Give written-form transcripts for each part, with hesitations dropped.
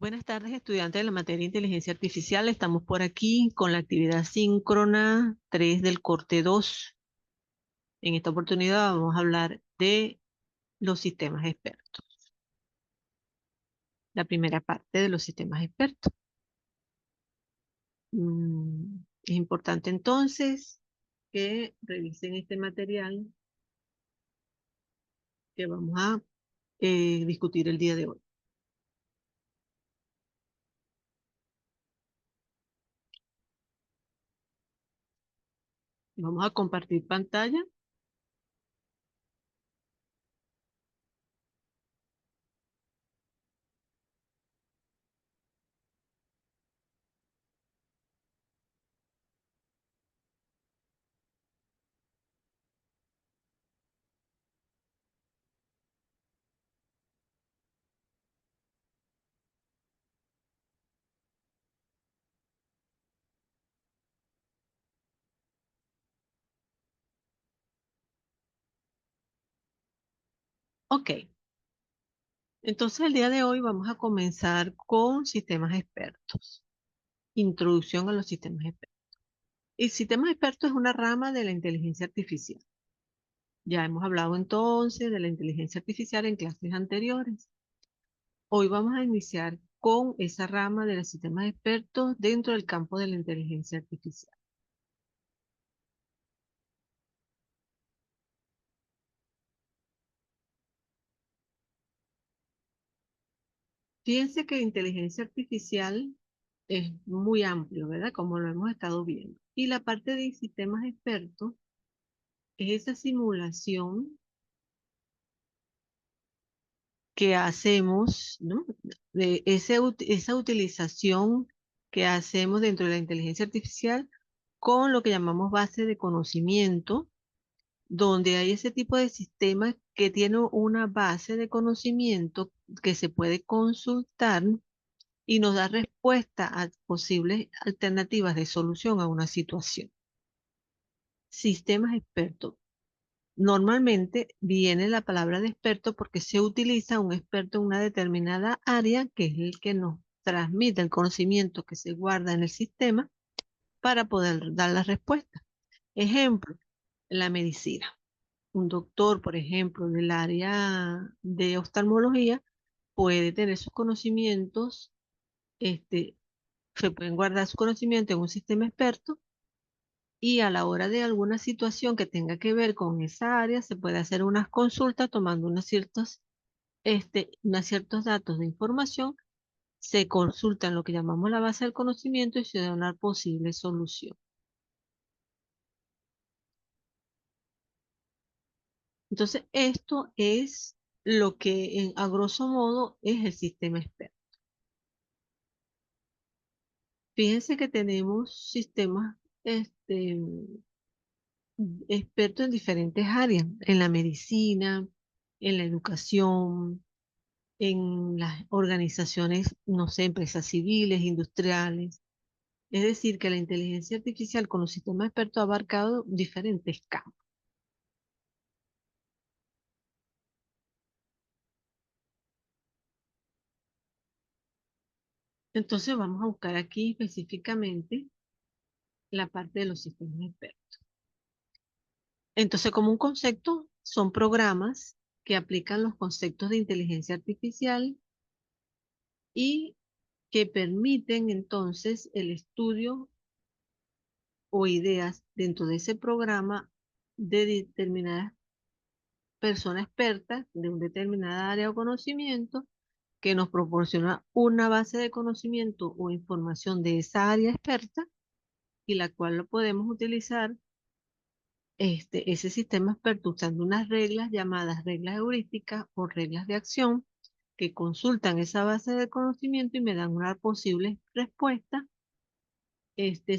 Buenas tardes, estudiantes de la materia de inteligencia artificial. Estamos por aquí con la actividad síncrona 3 del corte 2. En esta oportunidad vamos a hablar de los sistemas expertos. La primera parte de los sistemas expertos. Es importante entonces que revisen este material que vamos a discutir el día de hoy. Vamos a compartir pantalla. Ok, entonces el día de hoy vamos a comenzar con sistemas expertos. Introducción a los sistemas expertos. El sistema experto es una rama de la inteligencia artificial. Ya hemos hablado entonces de la inteligencia artificial en clases anteriores. Hoy vamos a iniciar con esa rama de los sistemas expertos dentro del campo de la inteligencia artificial. Fíjense que la inteligencia artificial es muy amplio, ¿verdad? Como lo hemos estado viendo. Y la parte de sistemas expertos es esa simulación que hacemos, ¿no? De esa utilización que hacemos dentro de la inteligencia artificial con lo que llamamos base de conocimiento, donde hay ese tipo de sistemas que tiene una base de conocimiento que se puede consultar y nos da respuesta a posibles alternativas de solución a una situación. Sistemas expertos. Normalmente viene la palabra de experto porque se utiliza un experto en una determinada área, que es el que nos transmite el conocimiento que se guarda en el sistema para poder dar la respuesta. Ejemplo, la medicina. Un doctor, por ejemplo, del área de oftalmología puede tener sus conocimientos, este, se pueden guardar sus conocimientos en un sistema experto y a la hora de alguna situación que tenga que ver con esa área, se puede hacer unas consultas tomando unos ciertos datos de información, se consulta en lo que llamamos la base del conocimiento y se da una posible solución. Entonces, esto es lo que a grosso modo es el sistema experto. Fíjense que tenemos sistemas expertos en diferentes áreas, en la medicina, en la educación, en las organizaciones, no sé, empresas civiles, industriales. Es decir, que la inteligencia artificial con los sistemas expertos ha abarcado diferentes campos. Entonces vamos a buscar aquí específicamente la parte de los sistemas expertos. Entonces, como un concepto, son programas que aplican los conceptos de inteligencia artificial y que permiten entonces el estudio o ideas dentro de ese programa de determinadas personas expertas de una determinada área o conocimiento que nos proporciona una base de conocimiento o información de esa área experta y la cual lo podemos utilizar ese sistema experto usando unas reglas llamadas reglas heurísticas o reglas de acción que consultan esa base de conocimiento y me dan una posible respuesta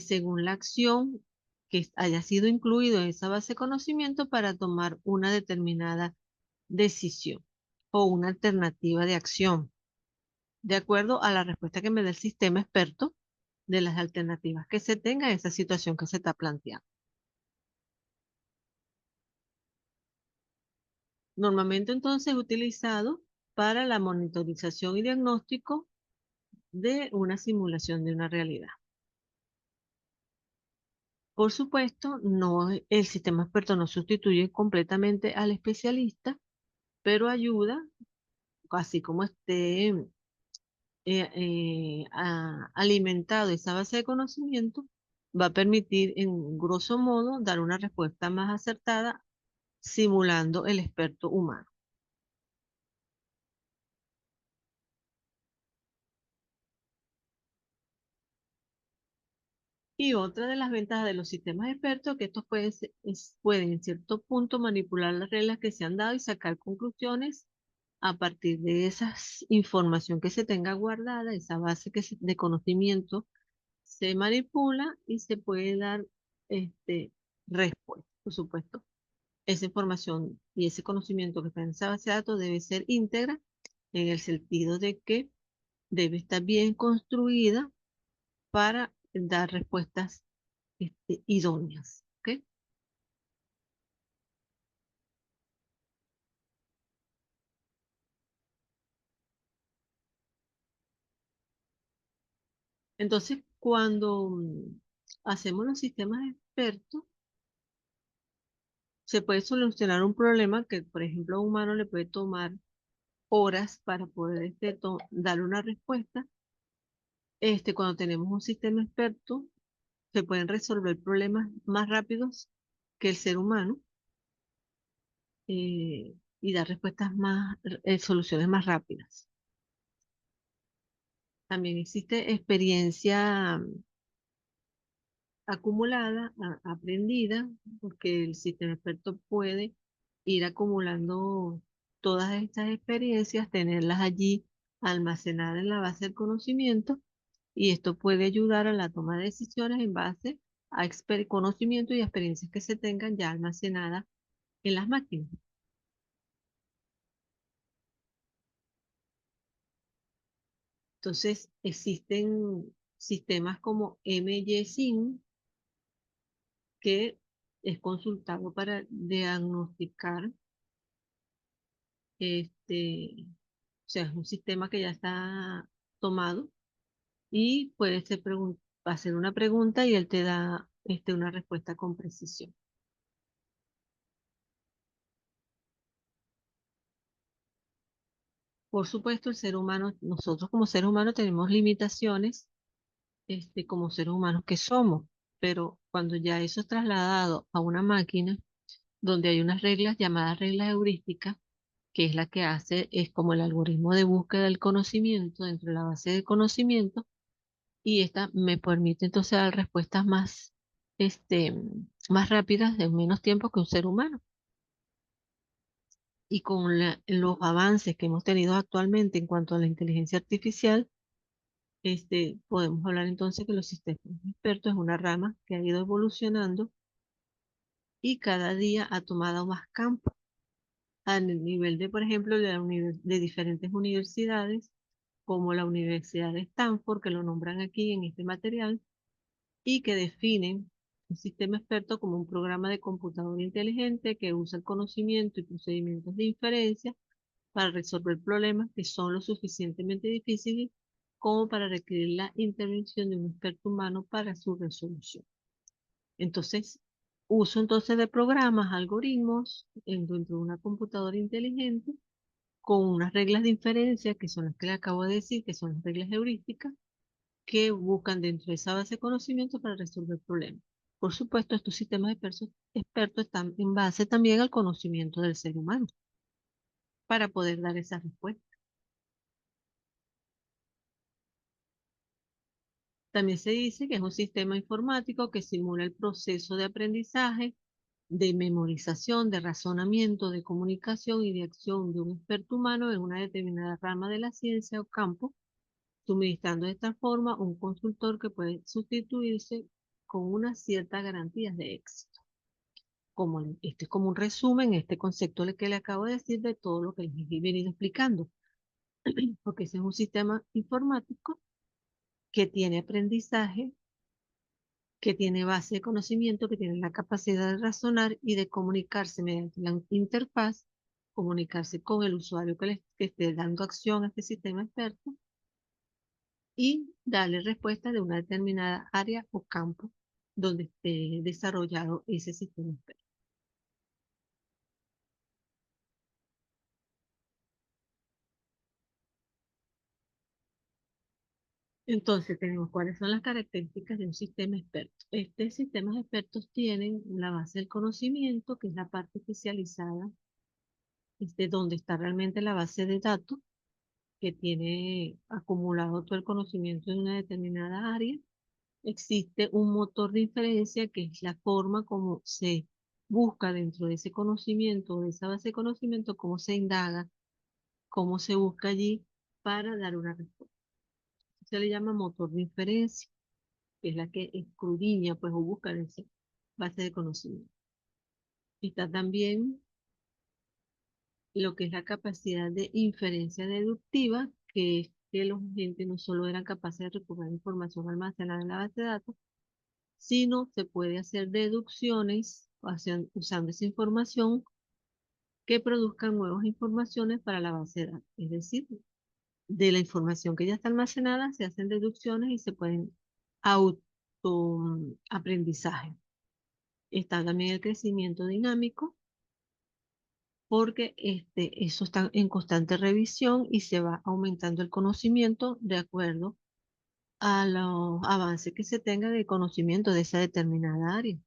según la acción que haya sido incluido en esa base de conocimiento para tomar una determinada decisión o una alternativa de acción, de acuerdo a la respuesta que me dé el sistema experto de las alternativas que se tenga en esa situación que se está planteando. Normalmente entonces es utilizado para la monitorización y diagnóstico de una simulación de una realidad. Por supuesto, no, el sistema experto no sustituye completamente al especialista, pero ayuda, así como esté alimentado esa base de conocimiento, va a permitir, en grosso modo, dar una respuesta más acertada simulando el experto humano. Y otra de las ventajas de los sistemas expertos es que estos pueden en cierto punto manipular las reglas que se han dado y sacar conclusiones a partir de esa información que se tenga guardada, esa base de conocimiento se manipula y se puede dar respuesta. Por supuesto, esa información y ese conocimiento que está en esa base de datos debe ser íntegra en el sentido de que debe estar bien construida para dar respuestas idóneas. ¿Ok? Entonces, cuando hacemos los sistemas expertos, se puede solucionar un problema que, por ejemplo, a un humano le puede tomar horas para poder dar una respuesta. Cuando tenemos un sistema experto, se pueden resolver problemas más rápidos que el ser humano y dar respuestas soluciones más rápidas. También existe experiencia acumulada, aprendida, porque el sistema experto puede ir acumulando todas estas experiencias, tenerlas allí almacenadas en la base del conocimiento, y esto puede ayudar a la toma de decisiones en base a conocimiento y experiencias que se tengan ya almacenadas en las máquinas. Entonces, existen sistemas como MYSIN que es consultado para diagnosticar, o sea, es un sistema que ya está tomado y puede hacer una pregunta y él te da una respuesta con precisión. Por supuesto, el ser humano, nosotros como seres humanos tenemos limitaciones, como seres humanos que somos, pero cuando ya eso es trasladado a una máquina donde hay unas reglas llamadas reglas heurísticas, que es la que hace, es como el algoritmo de búsqueda del conocimiento dentro de la base de conocimiento, y esta me permite entonces dar respuestas más rápidas en menos tiempo que un ser humano. Y con los avances que hemos tenido actualmente en cuanto a la inteligencia artificial, podemos hablar entonces que los sistemas expertos es una rama que ha ido evolucionando y cada día ha tomado más campo a nivel de, por ejemplo, de diferentes universidades, como la Universidad de Stanford, que lo nombran aquí en este material, y que definen un sistema experto como un programa de computadora inteligente que usa el conocimiento y procedimientos de inferencia para resolver problemas que son lo suficientemente difíciles como para requerir la intervención de un experto humano para su resolución. Entonces, uso entonces de programas, algoritmos dentro de una computadora inteligente con unas reglas de inferencia que son las que le acabo de decir, que son las reglas heurísticas, que buscan dentro de esa base de conocimiento para resolver problemas. Por supuesto, estos sistemas expertos están en base también al conocimiento del ser humano para poder dar esa respuesta. También se dice que es un sistema informático que simula el proceso de aprendizaje, de memorización, de razonamiento, de comunicación y de acción de un experto humano en una determinada rama de la ciencia o campo, suministrando de esta forma un consultor que puede sustituirse con unas ciertas garantías de éxito. Este es como un resumen, este concepto que le acabo de decir de todo lo que les he venido explicando, porque ese es un sistema informático que tiene aprendizaje, que tiene base de conocimiento, que tiene la capacidad de razonar y de comunicarse mediante la interfaz, comunicarse con el usuario que esté dando acción a este sistema experto y darle respuesta de una determinada área o campo donde esté desarrollado ese sistema experto. Entonces tenemos cuáles son las características de un sistema experto. Estos sistemas expertos tienen la base del conocimiento, que es la parte especializada, donde está realmente la base de datos, que tiene acumulado todo el conocimiento en una determinada área. Existe un motor de inferencia, que es la forma como se busca dentro de ese conocimiento, de esa base de conocimiento, cómo se indaga, cómo se busca allí para dar una respuesta. Se le llama motor de inferencia, que es la que escudriña, pues, o busca en esa base de conocimiento. Está también lo que es la capacidad de inferencia deductiva, que es que los agentes no solo eran capaces de recuperar información almacenada en la base de datos, sino se puede hacer deducciones usando esa información que produzcan nuevas informaciones para la base de datos. Es decir, de la información que ya está almacenada se hacen deducciones y se pueden auto aprendizaje. Está también el crecimiento dinámico, porque eso está en constante revisión y se va aumentando el conocimiento de acuerdo a los avances que se tenga de conocimiento de esa determinada área.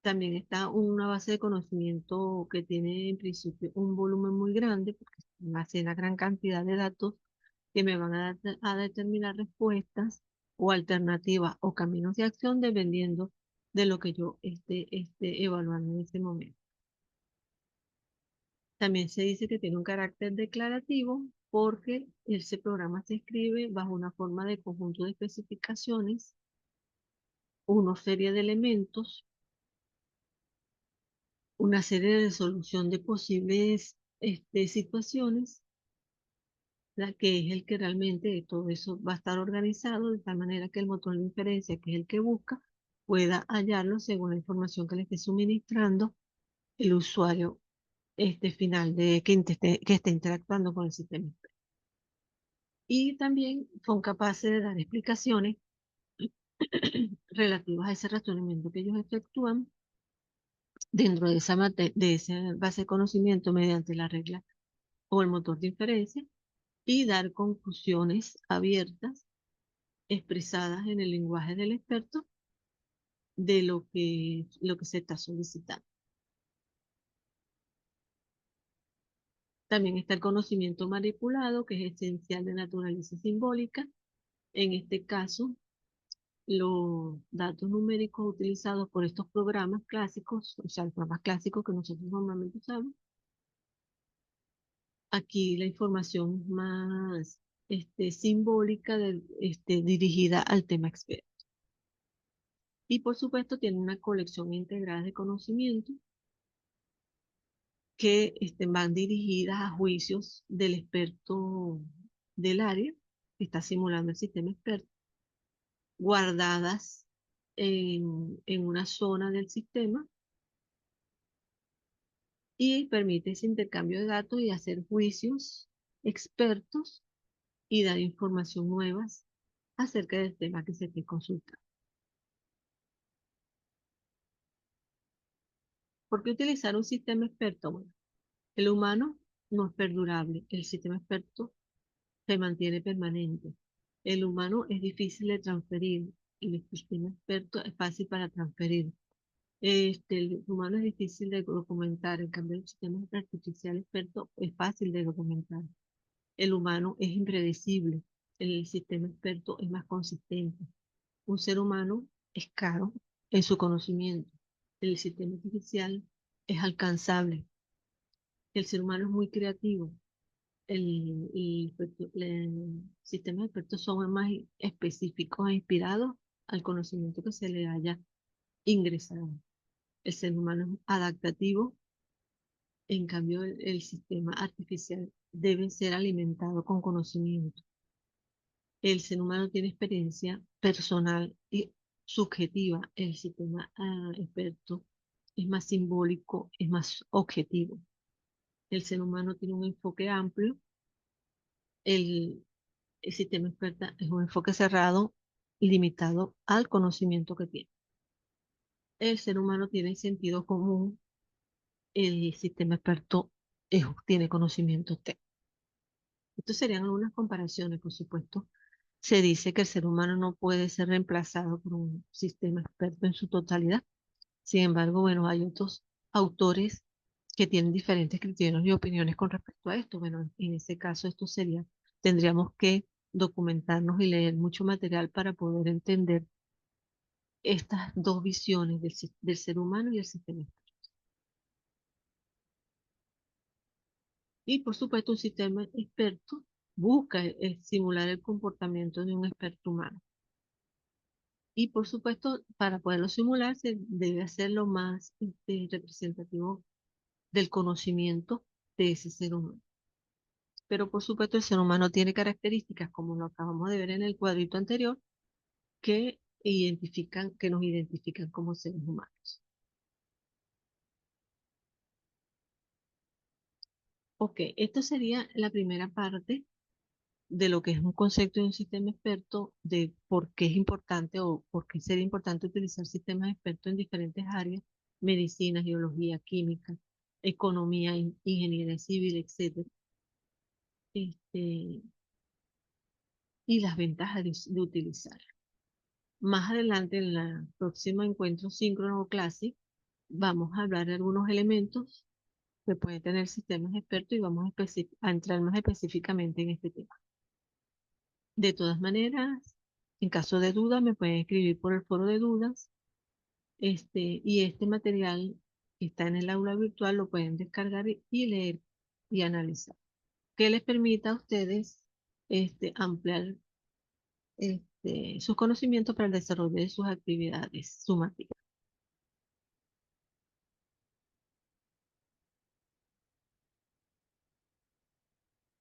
También está una base de conocimiento que tiene en principio un volumen muy grande, porque almacena gran cantidad de datos que me van a determinar respuestas o alternativas o caminos de acción dependiendo de lo que yo esté evaluando en ese momento. También se dice que tiene un carácter declarativo porque ese programa se escribe bajo una forma de conjunto de especificaciones, una serie de elementos, una serie de solución de posibles situaciones, la que es el que realmente todo eso va a estar organizado de tal manera que el motor de inferencia, que es el que busca, pueda hallarlo según la información que le esté suministrando el usuario final que esté interactuando con el sistema. Y también son capaces de dar explicaciones relativas a ese razonamiento que ellos efectúan dentro de de esa base de conocimiento mediante la regla o el motor de inferencia y dar conclusiones abiertas expresadas en el lenguaje del experto de lo que se está solicitando. También está el conocimiento manipulado, que es esencial de naturaleza simbólica. En este caso, los datos numéricos utilizados por estos programas clásicos, o sea, los programas clásicos que nosotros normalmente usamos, aquí la información es más simbólica, dirigida al tema experto. Y por supuesto tiene una colección integrada de conocimientos que van dirigidas a juicios del experto del área que está simulando el sistema experto, guardadas en una zona del sistema, y permite ese intercambio de datos y hacer juicios expertos y dar información nuevas acerca del tema que se esté consultando. ¿Por qué utilizar un sistema experto? Bueno, el humano no es perdurable, el sistema experto se mantiene permanente. El humano es difícil de transferir y el sistema experto es fácil para transferir. El humano es difícil de documentar, en cambio el sistema artificial experto es fácil de documentar. El humano es impredecible, el sistema experto es más consistente. Un ser humano es caro en su conocimiento, el sistema artificial es alcanzable. El ser humano es muy creativo, el sistema expertos son más específicos e inspirados al conocimiento que se le haya ingresado. El ser humano es adaptativo, en cambio el sistema artificial debe ser alimentado con conocimiento. El ser humano tiene experiencia personal y subjetiva. El sistema experto es más simbólico, es más objetivo. El ser humano tiene un enfoque amplio El, el sistema experta es un enfoque cerrado, limitado al conocimiento que tiene. El ser humano tiene sentido común, el sistema experto tiene conocimiento técnico. Estas serían algunas comparaciones, por supuesto. Se dice que el ser humano no puede ser reemplazado por un sistema experto en su totalidad. Sin embargo, bueno, hay otros autores que tienen diferentes criterios y opiniones con respecto a esto. Bueno, en ese caso, tendríamos que documentarnos y leer mucho material para poder entender estas dos visiones del ser humano y el sistema. Y por supuesto, un sistema experto busca simular el comportamiento de un experto humano. Y por supuesto, para poderlo simular, se debe hacer lo más representativo del conocimiento de ese ser humano. Pero por supuesto, el ser humano tiene características, como lo acabamos de ver en el cuadrito anterior, que nos identifican como seres humanos. Ok, esto sería la primera parte de lo que es un concepto de un sistema experto, de por qué es importante o por qué sería importante utilizar sistemas expertos en diferentes áreas: medicina, geología, química, economía, ingeniería civil, etcétera. Este, y las ventajas de utilizar. Más adelante, en la próxima encuentro síncrono o clase, vamos a hablar de algunos elementos que pueden tener sistemas expertos y vamos a entrar más específicamente en este tema. De todas maneras, en caso de duda, me pueden escribir por el foro de dudas. Y este material que está en el aula virtual lo pueden descargar y leer y analizar, que les permita a ustedes ampliar sus conocimientos para el desarrollo de sus actividades sumativas.